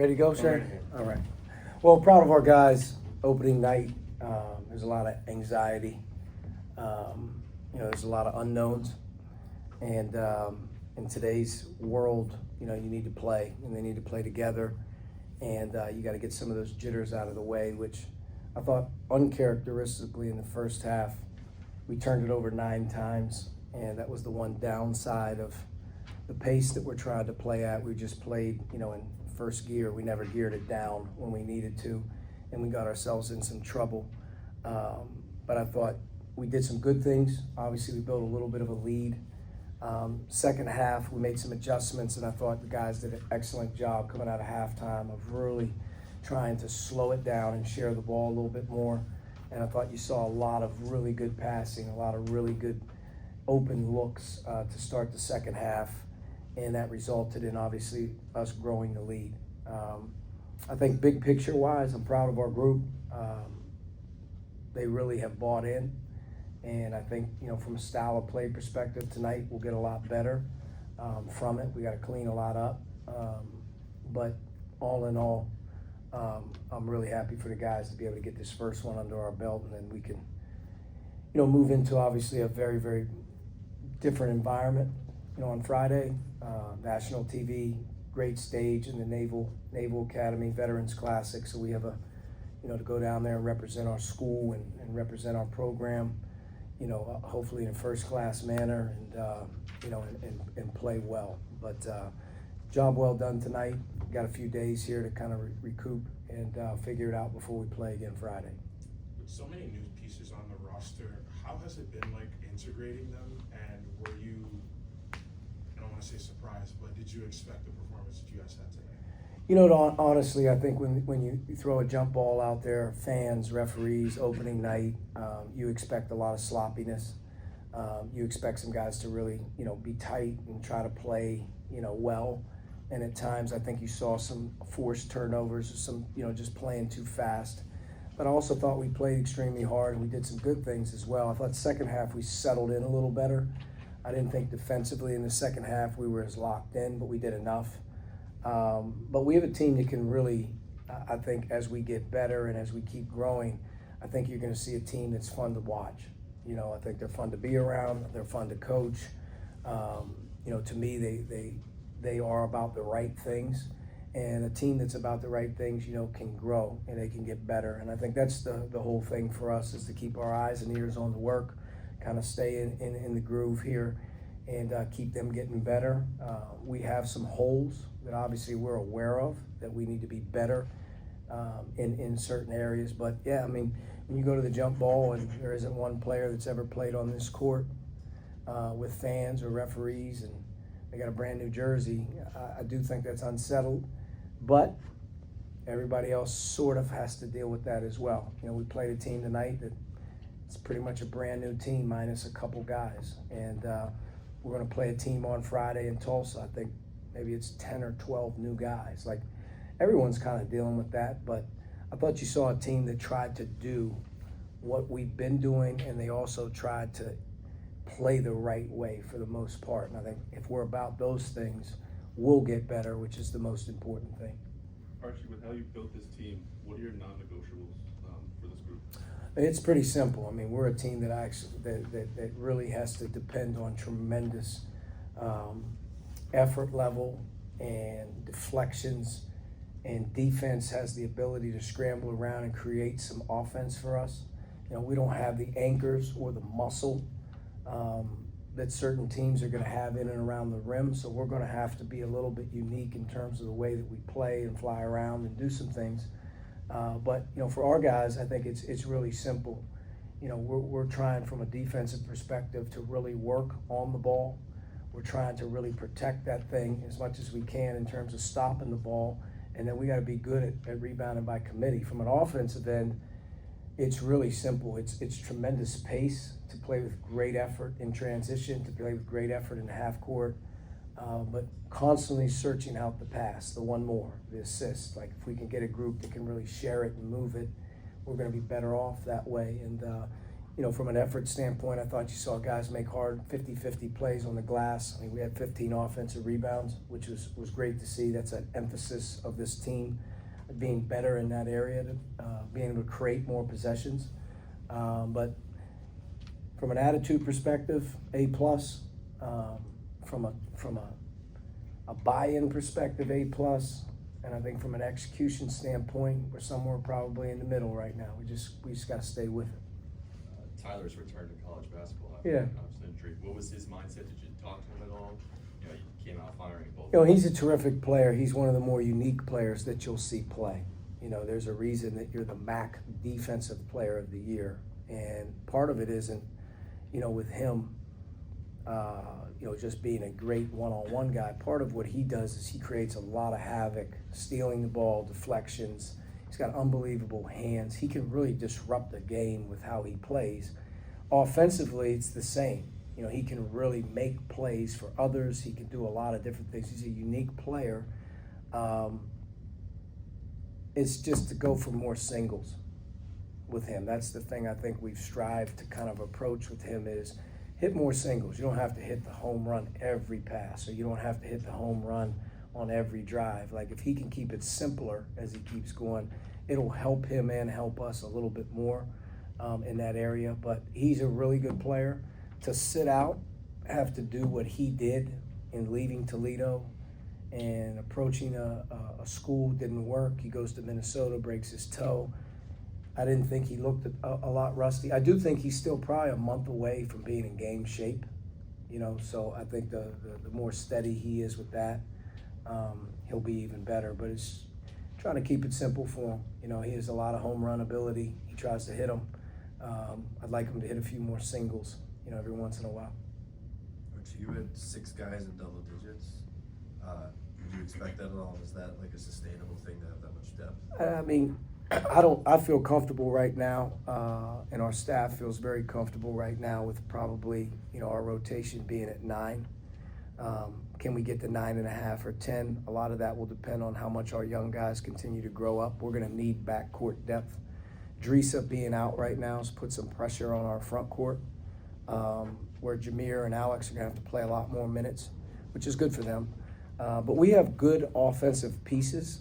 Ready to go, sir? All right. Well, proud of our guys. Opening night, there's a lot of anxiety. There's a lot of unknowns. And in today's world, you need to play, and they need to play together. And you got to get some of those jitters out of the way, which I thought uncharacteristically in the first half, we turned it over 9 times. And that was the one downside of the pace that we're trying to play at. We just played, in first gear. We never geared it down when we needed to, and we got ourselves in some trouble. But I thought we did some good things. Obviously, we built a little bit of a lead. Second half, we made some adjustments, and I thought the guys did an excellent job coming out of halftime of really trying to slow it down and share the ball a little bit more. And I thought you saw a lot of really good passing, a lot of really good open looks to start the second half, and that resulted in obviously us growing the lead. I think big picture wise, I'm proud of our group. They really have bought in, and I think from a style of play perspective tonight we'll get a lot better from it. We got to clean a lot up, but all in all, I'm really happy for the guys to be able to get this first one under our belt, and then we can move into obviously a very, very different environment, on Friday, national TV, great stage in the Naval Academy Veterans Classic. So we have to go down there and represent our school and represent our program, hopefully in a first-class manner and play well. But job well done tonight. Got a few days here to kind of recoup and figure it out before we play again Friday. With so many new pieces on the roster, how has it been like integrating them? And were you, I don't want to say surprised, but did you expect the performance that you guys had today? Honestly, I think when you throw a jump ball out there, fans, referees, opening night, you expect a lot of sloppiness. You expect some guys to really, be tight and try to play, well. And at times, I think you saw some forced turnovers, some, just playing too fast. But I also thought we played extremely hard, and we did some good things as well. I thought second half we settled in a little better. I didn't think defensively in the second half we were as locked in, but we did enough. But we have a team that can really, I think, as we get better and as we keep growing, I think you're going to see a team that's fun to watch. I think they're fun to be around. They're fun to coach. To me, they are about the right things. And a team that's about the right things, can grow and they can get better. And I think that's the whole thing for us, is to keep our eyes and ears on the work, kind of stay in the groove here and keep them getting better. We have some holes that obviously we're aware of that we need to be better in certain areas. But yeah, when you go to the jump ball and there isn't one player that's ever played on this court with fans or referees, and they got a brand new jersey, I do think that's unsettled. But everybody else sort of has to deal with that as well. We played a team tonight that it's pretty much a brand new team minus a couple guys. And we're going to play a team on Friday in Tulsa. I think maybe it's 10 or 12 new guys. Like, everyone's kind of dealing with that. But I thought you saw a team that tried to do what we've been doing, and they also tried to play the right way for the most part. And I think if we're about those things, we'll get better, which is the most important thing. Archie, with how you built this team, what are your non-negotiables for this group? It's pretty simple. We're a team that really has to depend on tremendous effort level and deflections, and defense has the ability to scramble around and create some offense for us. We don't have the anchors or the muscle that certain teams are going to have in and around the rim, so we're going to have to be a little bit unique in terms of the way that we play and fly around and do some things. But for our guys, I think it's really simple. We're trying from a defensive perspective to really work on the ball. We're trying to really protect that thing as much as we can in terms of stopping the ball, and then we got to be good at rebounding by committee. From an offensive end, it's really simple. It's tremendous pace to play with great effort in transition, to play with great effort in the half court, but constantly searching out the pass, the one more, the assist. Like, if we can get a group that can really share it and move it, we're going to be better off that way. And From an effort standpoint, I thought you saw guys make hard 50-50 plays on the glass. I mean, we had 15 offensive rebounds, which was great to see. That's an emphasis of this team, being better in that area, being able to create more possessions. But from an attitude perspective, A+. From a buy-in perspective, A+. And I think from an execution standpoint, we're somewhere probably in the middle right now. We just got to stay with it. Tyler's return to college basketball after Yeah. the injury. What was his mindset? Did you talk to him at all? He came out firing both. He's a terrific player. He's one of the more unique players that you'll see play. There's a reason that you're the MAC Defensive Player of the Year. And part of it isn't, with him, just being a great one-on-one guy. Part of what he does is he creates a lot of havoc, stealing the ball, deflections. He's got unbelievable hands. He can really disrupt the game with how he plays. Offensively, it's the same. He can really make plays for others. He can do a lot of different things. He's a unique player. It's just to go for more singles with him. That's the thing I think we've strived to kind of approach with him is hit more singles. You don't have to hit the home run every pass, or you don't have to hit the home run on every drive. Like, if he can keep it simpler as he keeps going, it'll help him and help us a little bit more in that area. But he's a really good player. To sit out, have to do what he did in leaving Toledo and approaching a school didn't work. He goes to Minnesota, breaks his toe. I didn't think he looked a lot rusty. I do think he's still probably a month away from being in game shape, so I think the more steady he is with that, he'll be even better. But it's trying to keep it simple for him. He has a lot of home run ability. He tries to hit them. I'd like him to hit a few more singles, every once in a while. Archie, you had 6 guys in double digits. Did you expect that at all? Is that like a sustainable thing to have that much depth? I mean, I feel comfortable right now, and our staff feels very comfortable right now with probably, our rotation being at 9. Can we get to 9.5 or 10? A lot of that will depend on how much our young guys continue to grow up. We're going to need backcourt depth. Drisa being out right now has put some pressure on our front court, where Jameer and Alex are going to have to play a lot more minutes, which is good for them. But we have good offensive pieces.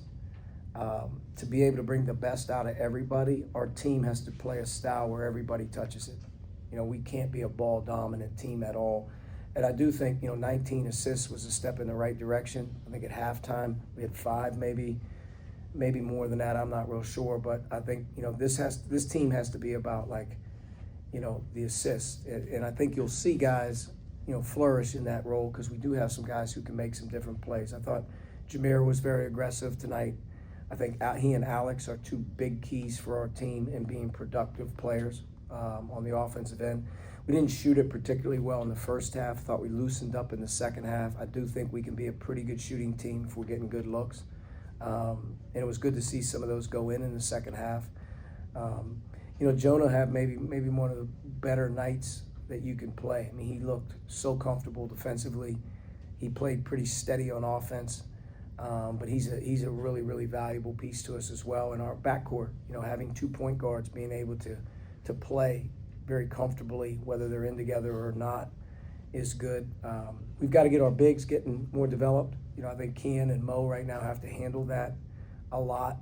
To be able to bring the best out of everybody, our team has to play a style where everybody touches it. We can't be a ball-dominant team at all. And I do think, 19 assists was a step in the right direction. I think at halftime we had 5, maybe more than that. I'm not real sure, but I think, this team has to be about the assists. And I think you'll see guys, flourish in that role because we do have some guys who can make some different plays. I thought Jameer was very aggressive tonight. I think he and Alex are 2 big keys for our team in being productive players on the offensive end. We didn't shoot it particularly well in the first half. Thought we loosened up in the second half. I do think we can be a pretty good shooting team if we're getting good looks. And it was good to see some of those go in the second half. Jonah had maybe one of the better nights that you can play. I mean, he looked so comfortable defensively. He played pretty steady on offense. But he's a really, really valuable piece to us as well in our backcourt. Having 2 point guards, being able to play very comfortably, whether they're in together or not, is good. We've got to get our bigs getting more developed. I think Kian and Mo right now have to handle that a lot.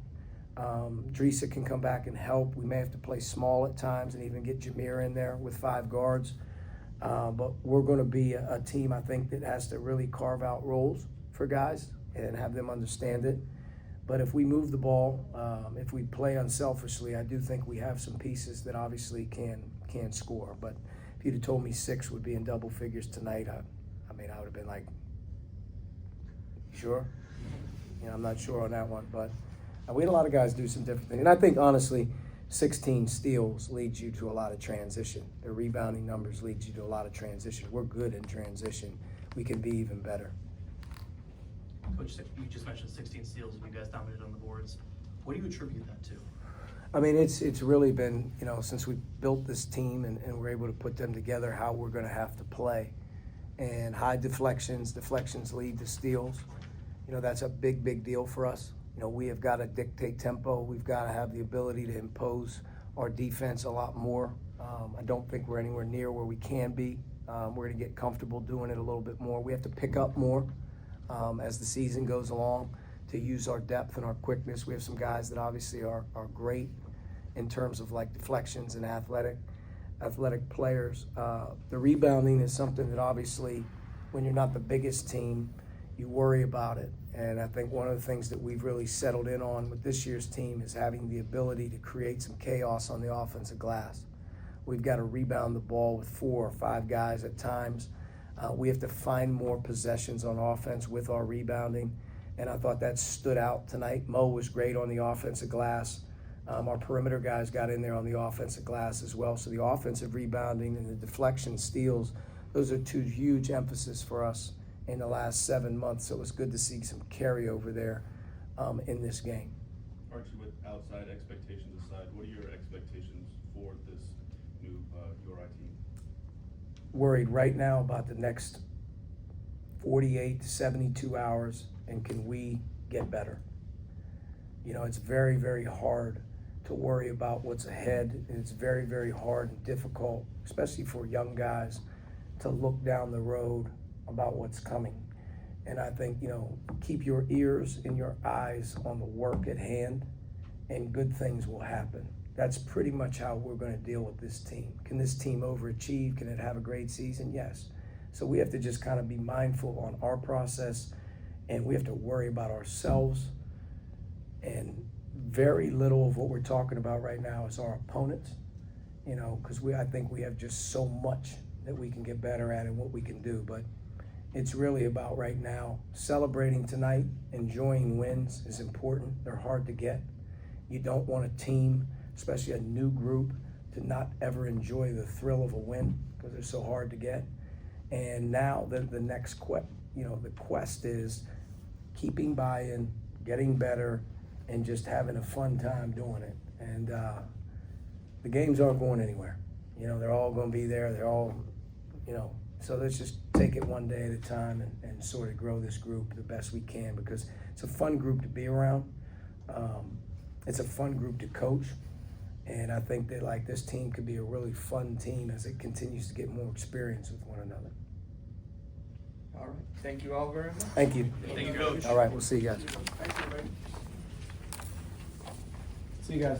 Drisa can come back and help. We may have to play small at times and even get Jameer in there with 5 guards. But we're going to be a team, I think, that has to really carve out roles for guys and have them understand it. But if we move the ball, if we play unselfishly, I do think we have some pieces that obviously can score. But if you'd have told me 6 would be in double figures tonight, I would have been like, sure? I'm not sure on that one. But we had a lot of guys do some different things. And I think, honestly, 16 steals leads you to a lot of transition. The rebounding numbers leads you to a lot of transition. We're good in transition. We can be even better. Coach, you just mentioned 16 steals and you guys dominated on the boards. What do you attribute that to? I mean, it's really been, since we built this team and we're able to put them together, how we're going to have to play. And high deflections lead to steals. That's a big, big deal for us. We have got to dictate tempo. We've got to have the ability to impose our defense a lot more I don't think we're anywhere near where we can be. We're going to get comfortable doing it a little bit more. We have to pick up more as the season goes along to use our depth and our quickness. We have some guys that obviously are great in terms of like deflections and athletic players. The rebounding is something that obviously when you're not the biggest team, you worry about it. And I think one of the things that we've really settled in on with this year's team is having the ability to create some chaos on the offensive glass. We've got to rebound the ball with 4 or 5 guys at times. We have to find more possessions on offense with our rebounding. And I thought that stood out tonight. Mo was great on the offensive glass. Our perimeter guys got in there on the offensive glass as well. So the offensive rebounding and the deflection steals, those are 2 huge emphasis for us in the last 7 months. So it was good to see some carryover there in this game. Archie, with outside expectations aside, what are your expectations for this new URI team? Worried right now about the next 48 to 72 hours, and can we get better? You know, it's very, very hard to worry about what's ahead. It's very, very hard and difficult, especially for young guys, to look down the road about what's coming. And I think, you know, keep your ears and your eyes on the work at hand, and good things will happen. That's pretty much how we're going to deal with this team. Can this team overachieve? Can it have a great season? Yes. So we have to just kind of be mindful on our process, and we have to worry about ourselves. And very little of what we're talking about right now is our opponents, you know, because I think we have just so much that we can get better at and what we can do. But it's really about right now celebrating tonight, enjoying wins is important. They're hard to get. You don't want a team, especially a new group, to not ever enjoy the thrill of a win because they're so hard to get. And now the next the quest is keeping buy-in, getting better, and just having a fun time doing it. And the games aren't going anywhere. You know, they're all going to be there. They're all, you know, so let's just take it one day at a time and sort of grow this group the best we can, because it's a fun group to be around. It's a fun group to coach. And I think that like this team could be a really fun team as it continues to get more experience with one another. All right. Thank you all very much. Thank you. Thank you, Coach. All right, we'll see you guys. Thank you, Ray. See you guys.